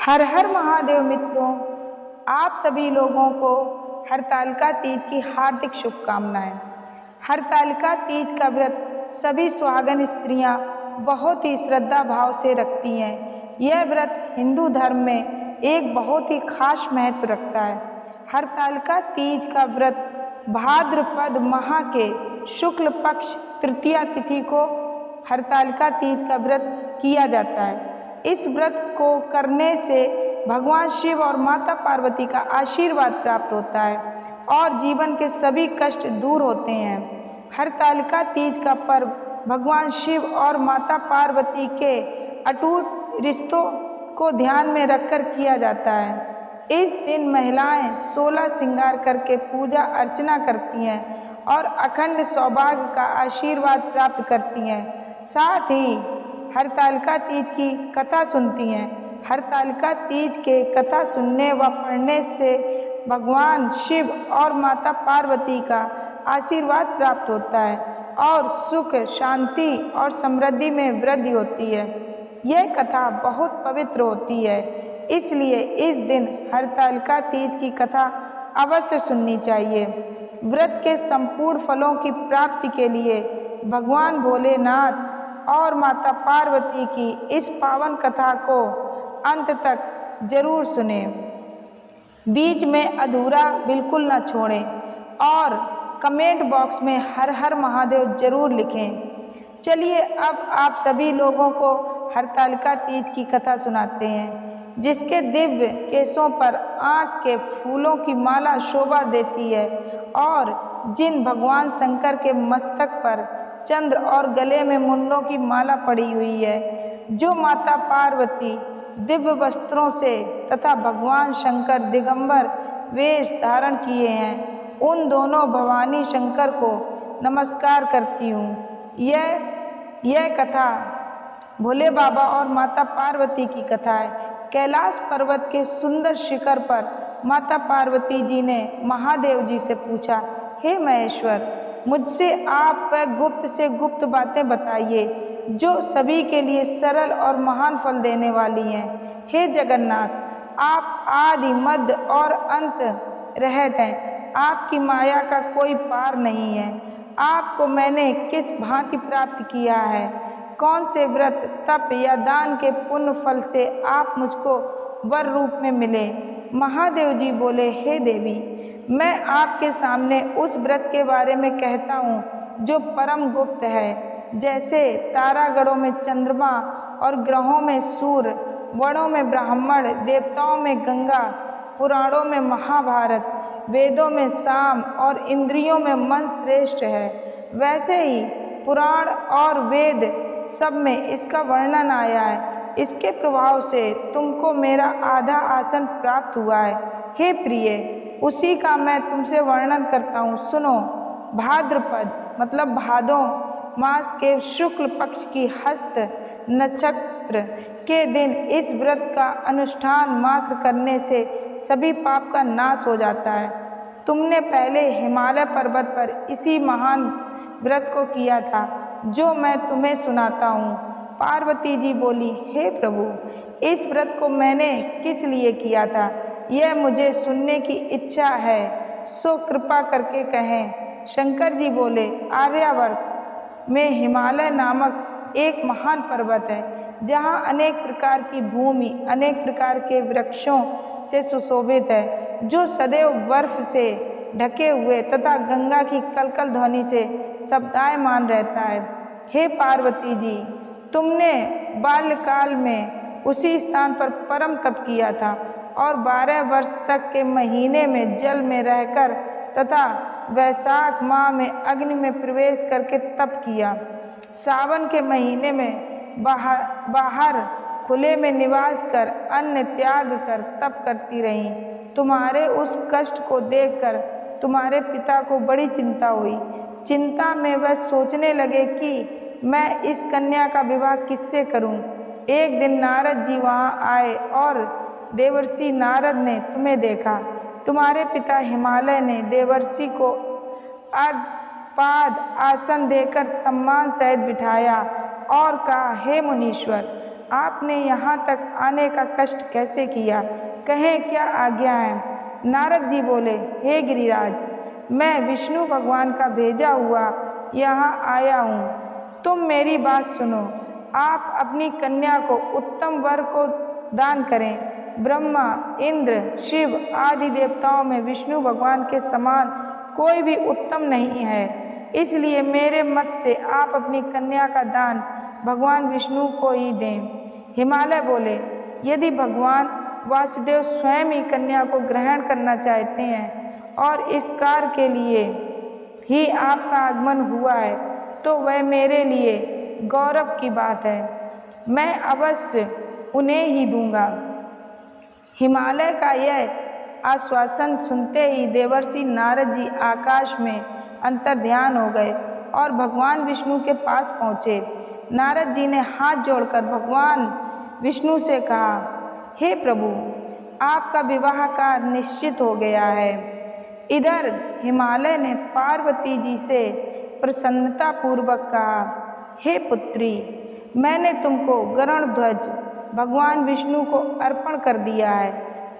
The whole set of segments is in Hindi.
हर हर महादेव मित्रों, आप सभी लोगों को हरतालिका तीज की हार्दिक शुभकामनाएं। हरतालिका तीज का व्रत सभी सुहागन स्त्रियां बहुत ही श्रद्धा भाव से रखती हैं। यह व्रत हिंदू धर्म में एक बहुत ही खास महत्व रखता है। हरतालिका तीज का व्रत भाद्रपद माह के शुक्ल पक्ष तृतीया तिथि को हरतालिका तीज का व्रत किया जाता है। इस व्रत को करने से भगवान शिव और माता पार्वती का आशीर्वाद प्राप्त होता है और जीवन के सभी कष्ट दूर होते हैं। हरतालिका तीज का पर्व भगवान शिव और माता पार्वती के अटूट रिश्तों को ध्यान में रखकर किया जाता है। इस दिन महिलाएं 16 श्रृंगार करके पूजा अर्चना करती हैं और अखंड सौभाग्य का आशीर्वाद प्राप्त करती हैं। साथ ही हरतालिका तीज की कथा सुनती हैं। हरतालिका तीज के कथा सुनने व पढ़ने से भगवान शिव और माता पार्वती का आशीर्वाद प्राप्त होता है और सुख, शांति और समृद्धि में वृद्धि होती है। यह कथा बहुत पवित्र होती है, इसलिए इस दिन हरतालिका तीज की कथा अवश्य सुननी चाहिए। व्रत के संपूर्ण फलों की प्राप्ति के लिए भगवान भोलेनाथ और माता पार्वती की इस पावन कथा को अंत तक जरूर सुने, बीच में अधूरा बिल्कुल न छोड़ें और कमेंट बॉक्स में हर हर महादेव जरूर लिखें। चलिए अब आप सभी लोगों को हरतालिका तीज की कथा सुनाते हैं। जिसके दिव्य केशों पर आँख के फूलों की माला शोभा देती है और जिन भगवान शंकर के मस्तक पर चंद्र और गले में मुंडों की माला पड़ी हुई है, जो माता पार्वती दिव्य वस्त्रों से तथा भगवान शंकर दिगंबर वेश धारण किए हैं, उन दोनों भवानी शंकर को नमस्कार करती हूँ। यह कथा भोले बाबा और माता पार्वती की कथा है। कैलाश पर्वत के सुंदर शिखर पर माता पार्वती जी ने महादेव जी से पूछा, हे महेश्वर, मुझसे आप वह गुप्त से गुप्त बातें बताइए जो सभी के लिए सरल और महान फल देने वाली हैं। हे जगन्नाथ, आप आदि, मध्य और अंत रहते हैं। आपकी माया का कोई पार नहीं है। आपको मैंने किस भांति प्राप्त किया है? कौन से व्रत, तप या दान के पुण्य फल से आप मुझको वर रूप में मिले? महादेव जी बोले, हे देवी, मैं आपके सामने उस व्रत के बारे में कहता हूँ जो परम गुप्त है। जैसे तारागणों में चंद्रमा और ग्रहों में सूर्य, वनों में ब्राह्मण, देवताओं में गंगा, पुराणों में महाभारत, वेदों में साम और इंद्रियों में मन श्रेष्ठ है, वैसे ही पुराण और वेद सब में इसका वर्णन आया है। इसके प्रभाव से तुमको मेरा आधा आसन प्राप्त हुआ है। हे प्रिय, उसी का मैं तुमसे वर्णन करता हूँ, सुनो। भाद्रपद मतलब भादों मास के शुक्ल पक्ष की हस्त नक्षत्र के दिन इस व्रत का अनुष्ठान मात्र करने से सभी पाप का नाश हो जाता है। तुमने पहले हिमालय पर्वत पर इसी महान व्रत को किया था जो मैं तुम्हें सुनाता हूँ। पार्वती जी बोली, हे प्रभु, इस व्रत को मैंने किस लिए किया था, यह मुझे सुनने की इच्छा है, सो कृपा करके कहें। शंकर जी बोले, आर्यावर्त में हिमालय नामक एक महान पर्वत है, जहाँ अनेक प्रकार की भूमि अनेक प्रकार के वृक्षों से सुशोभित है, जो सदैव बर्फ से ढके हुए तथा गंगा की कलकल ध्वनि से शब्दायमान रहता है। हे पार्वती जी, तुमने बाल्यकाल में उसी स्थान पर परम तप किया था और 12 वर्ष तक के महीने में जल में रहकर तथा वैशाख माह में अग्नि में प्रवेश करके तप किया। सावन के महीने में बाहर खुले में निवास कर अन्न त्याग कर तप करती रही। तुम्हारे उस कष्ट को देखकर तुम्हारे पिता को बड़ी चिंता हुई। चिंता में वह सोचने लगे कि मैं इस कन्या का विवाह किससे करूं। एक दिन नारद जी वहां आए और देवर्षि नारद ने तुम्हें देखा। तुम्हारे पिता हिमालय ने देवर्षि को अर्घपाद आसन देकर सम्मान सहित बिठाया और कहा, हे मुनीश्वर, आपने यहाँ तक आने का कष्ट कैसे किया? कहें क्या आज्ञा है? नारद जी बोले, हे गिरिराज, मैं विष्णु भगवान का भेजा हुआ यहाँ आया हूँ। तुम मेरी बात सुनो। आप अपनी कन्या को उत्तम वर को दान करें। ब्रह्मा, इंद्र, शिव आदि देवताओं में विष्णु भगवान के समान कोई भी उत्तम नहीं है। इसलिए मेरे मत से आप अपनी कन्या का दान भगवान विष्णु को ही दें। हिमालय बोले, यदि भगवान वासुदेव स्वयं ही कन्या को ग्रहण करना चाहते हैं और इस कार्य के लिए ही आपका आगमन हुआ है, तो वह मेरे लिए गौरव की बात है। मैं अवश्य उन्हें ही दूंगा। हिमालय का यह आश्वासन सुनते ही देवर्षि नारद जी आकाश में अंतर्ध्यान हो गए और भगवान विष्णु के पास पहुँचे। नारद जी ने हाथ जोड़कर भगवान विष्णु से कहा, हे प्रभु, आपका विवाह कार्य निश्चित हो गया है। इधर हिमालय ने पार्वती जी से प्रसन्नता पूर्वक कहा, हे पुत्री, मैंने तुमको गरुड़ ध्वज भगवान विष्णु को अर्पण कर दिया है।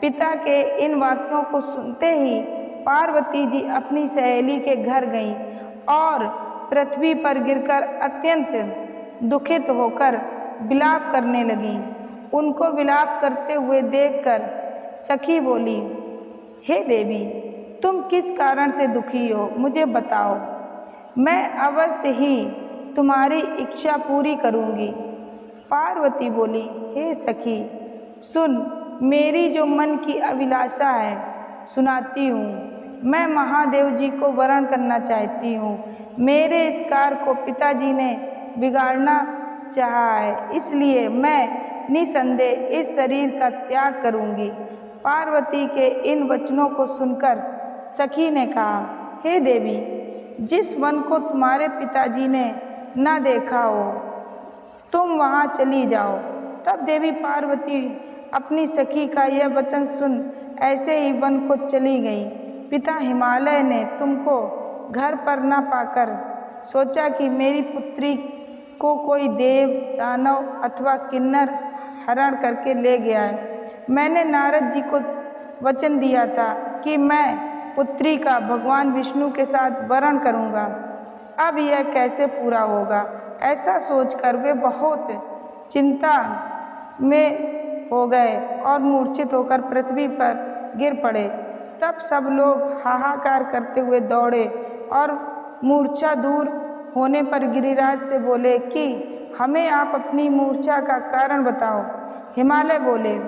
पिता के इन वाक्यों को सुनते ही पार्वती जी अपनी सहेली के घर गईं और पृथ्वी पर गिरकर अत्यंत दुखित होकर विलाप करने लगीं। उनको विलाप करते हुए देखकर सखी बोली, हे देवी, तुम किस कारण से दुखी हो, मुझे बताओ। मैं अवश्य ही तुम्हारी इच्छा पूरी करूँगी। पार्वती बोली, हे सखी, सुन, मेरी जो मन की अभिलाषा है सुनाती हूँ। मैं महादेव जी को वरण करना चाहती हूँ। मेरे इस कार्य को पिताजी ने बिगाड़ना चाहा है, इसलिए मैं निसंदेह इस शरीर का त्याग करूँगी। पार्वती के इन वचनों को सुनकर सखी ने कहा, हे देवी, जिस वन को तुम्हारे पिताजी ने न देखा हो, तुम वहाँ चली जाओ। तब देवी पार्वती अपनी सखी का यह वचन सुन ऐसे ही वन को चली गई। पिता हिमालय ने तुमको घर पर न पाकर सोचा कि मेरी पुत्री को कोई देव, दानव अथवा किन्नर हरण करके ले गया है। मैंने नारद जी को वचन दिया था कि मैं पुत्री का भगवान विष्णु के साथ वरण करूँगा। अब यह कैसे पूरा होगा? ऐसा सोचकर वे बहुत चिंता में हो गए और मूर्छित होकर पृथ्वी पर गिर पड़े। तब सब लोग हाहाकार करते हुए दौड़े और मूर्छा दूर होने पर गिरिराज से बोले कि हमें आप अपनी मूर्छा का कारण बताओ। हिमालय बोले,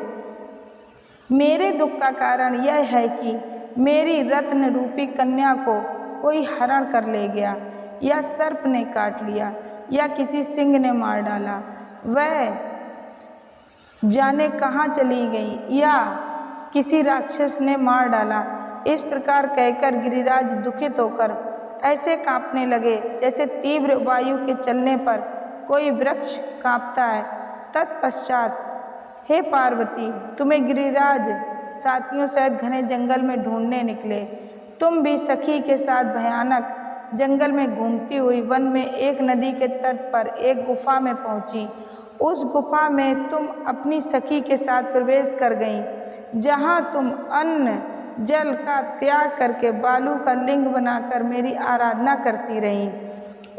मेरे दुख का कारण यह है कि मेरी रत्न रूपी कन्या को कोई हरण कर ले गया, या सर्प ने काट लिया, या किसी सिंह ने मार डाला। वह जाने कहाँ चली गई, या किसी राक्षस ने मार डाला। इस प्रकार कहकर गिरिराज दुखित होकर ऐसे कांपने लगे जैसे तीव्र वायु के चलने पर कोई वृक्ष कांपता है। तत्पश्चात हे पार्वती, तुम्हें गिरिराज साथियों सहित घने जंगल में ढूंढने निकले। तुम भी सखी के साथ भयानक जंगल में घूमती हुई वन में एक नदी के तट पर एक गुफा में पहुंची। उस गुफा में तुम अपनी सखी के साथ प्रवेश कर गईं, जहां तुम अन्न जल का त्याग करके बालू का लिंग बनाकर मेरी आराधना करती रहीं।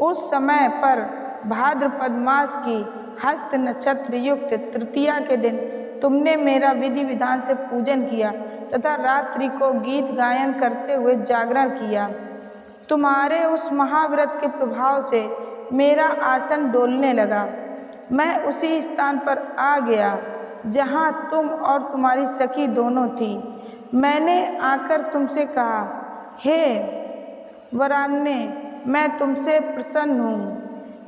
उस समय पर भाद्रपद मास की हस्त नक्षत्र युक्त तृतीया के दिन तुमने मेरा विधि विधान से पूजन किया तथा रात्रि को गीत गायन करते हुए जागरण किया। तुम्हारे उस महाव्रत के प्रभाव से मेरा आसन डोलने लगा। मैं उसी स्थान पर आ गया जहाँ तुम और तुम्हारी सखी दोनों थी। मैंने आकर तुमसे कहा, हे वरान्य, मैं तुमसे प्रसन्न हूँ।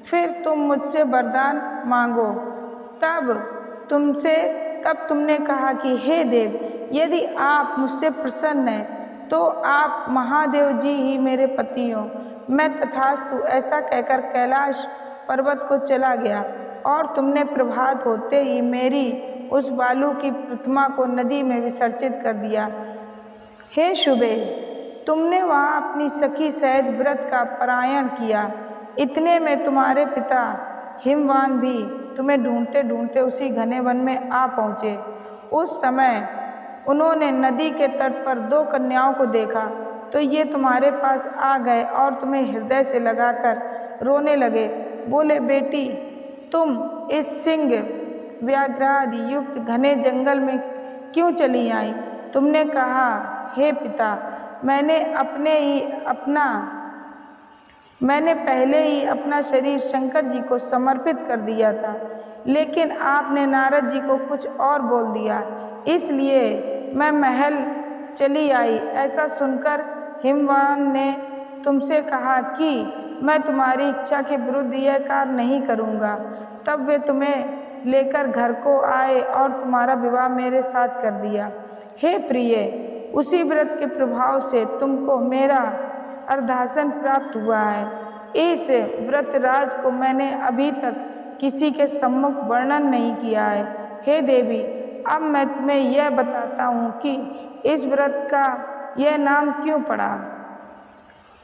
फिर तुम मुझसे वरदान मांगो। तब तुमने कहा कि हे देव, यदि आप मुझसे प्रसन्न हैं तो आप महादेव जी ही मेरे पति हो। मैं तथास्तु ऐसा कहकर कैलाश पर्वत को चला गया और तुमने प्रभात होते ही मेरी उस बालू की प्रतिमा को नदी में विसर्जित कर दिया। हे शुभे, तुमने वहाँ अपनी सखी सहित व्रत का पारायण किया। इतने में तुम्हारे पिता हिमवान भी तुम्हें ढूंढते ढूंढते उसी घने वन में आ पहुँचे। उस समय उन्होंने नदी के तट पर 2 कन्याओं को देखा तो ये तुम्हारे पास आ गए और तुम्हें हृदय से लगाकर रोने लगे। बोले, बेटी, तुम इस सिंह व्याघ्रादि युक्त घने जंगल में क्यों चली आई? तुमने कहा, हे पिता, मैंने पहले ही अपना शरीर शंकर जी को समर्पित कर दिया था, लेकिन आपने नारद जी को कुछ और बोल दिया, इसलिए मैं महल चली आई। ऐसा सुनकर हिमवान ने तुमसे कहा कि मैं तुम्हारी इच्छा के विरुद्ध यह कार्य नहीं करूँगा। तब वे तुम्हें लेकर घर को आए और तुम्हारा विवाह मेरे साथ कर दिया। हे प्रिय, उसी व्रत के प्रभाव से तुमको मेरा अर्धासन प्राप्त हुआ है। इस व्रतराज को मैंने अभी तक किसी के सम्मुख वर्णन नहीं किया है। हे देवी, अब मैं तुम्हें यह बताता हूँ कि इस व्रत का यह नाम क्यों पड़ा।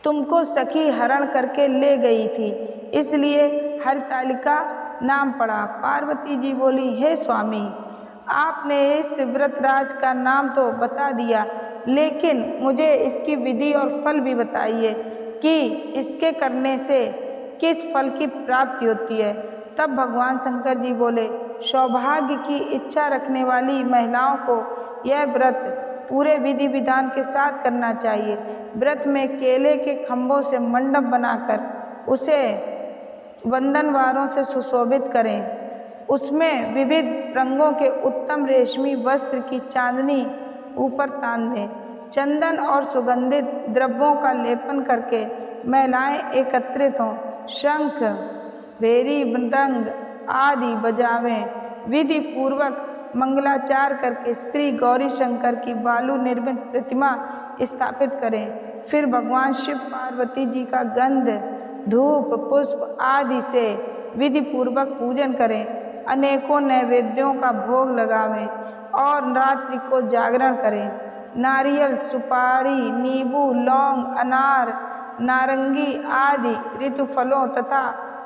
तुमको सखी हरण करके ले गई थी, इसलिए हरतालिका नाम पड़ा। पार्वती जी बोली, हे स्वामी, आपने इस व्रतराज का नाम तो बता दिया, लेकिन मुझे इसकी विधि और फल भी बताइए कि इसके करने से किस फल की प्राप्ति होती है। तब भगवान शंकर जी बोले, सौभाग्य की इच्छा रखने वाली महिलाओं को यह व्रत पूरे विधि विधान के साथ करना चाहिए। व्रत में केले के खम्भों से मंडप बनाकर उसे वंदनवारों से सुशोभित करें। उसमें विविध रंगों के उत्तम रेशमी वस्त्र की चांदनी ऊपर तान दें। चंदन और सुगंधित द्रव्यों का लेपन करके महिलाएं एकत्रित हों। शंख, भेरी, मृदंग आदि बजावें। विधि पूर्वक मंगलाचार करके श्री गौरी शंकर की बालू निर्मित प्रतिमा स्थापित करें। फिर भगवान शिव पार्वती जी का गंध, धूप, पुष्प आदि से विधि पूर्वक पूजन करें। अनेकों नैवेद्यों का भोग लगावें और रात्रि को जागरण करें। नारियल, सुपारी, नींबू, लौंग, अनार, नारंगी आदि ऋतु फलों तथा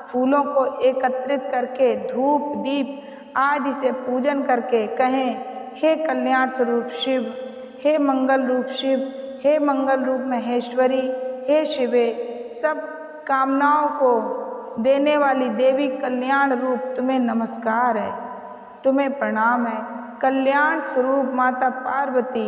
फूलों को एकत्रित करके धूप, दीप आदि से पूजन करके कहें, हे कल्याण स्वरूप शिव, हे मंगल रूप शिव, हे मंगल रूप महेश्वरी, हे शिवे, सब कामनाओं को देने वाली देवी कल्याण रूप तुम्हें नमस्कार है, तुम्हें प्रणाम है। कल्याण स्वरूप माता पार्वती,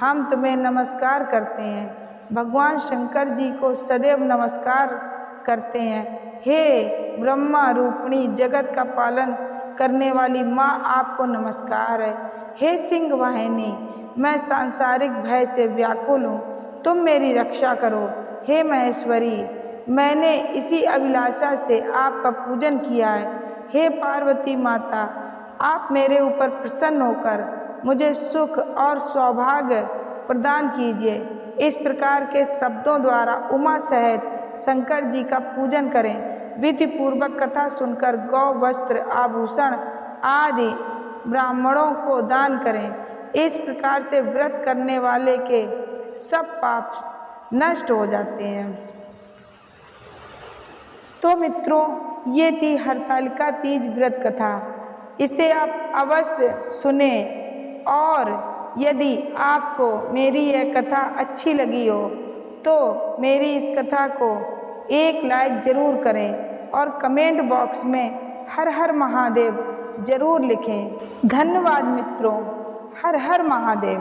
हम तुम्हें नमस्कार करते हैं। भगवान शंकर जी को सदैव नमस्कार करते हैं। हे ब्रह्मा रूपिणी, जगत का पालन करने वाली माँ, आपको नमस्कार है। हे सिंह वाहिनी, मैं सांसारिक भय से व्याकुल हूँ, तुम मेरी रक्षा करो। हे महेश्वरी, मैंने इसी अभिलाषा से आपका पूजन किया है। हे पार्वती माता, आप मेरे ऊपर प्रसन्न होकर मुझे सुख और सौभाग्य प्रदान कीजिए। इस प्रकार के शब्दों द्वारा उमा सहित शंकर जी का पूजन करें। विधि पूर्वक कथा सुनकर गौ, वस्त्र, आभूषण आदि ब्राह्मणों को दान करें। इस प्रकार से व्रत करने वाले के सब पाप नष्ट हो जाते हैं। तो मित्रों, ये थी हरतालिका तीज व्रत कथा। इसे आप अवश्य सुने और यदि आपको मेरी यह कथा अच्छी लगी हो तो मेरी इस कथा को एक लाइक ज़रूर करें और कमेंट बॉक्स में हर हर महादेव ज़रूर लिखें। धन्यवाद मित्रों। हर हर महादेव।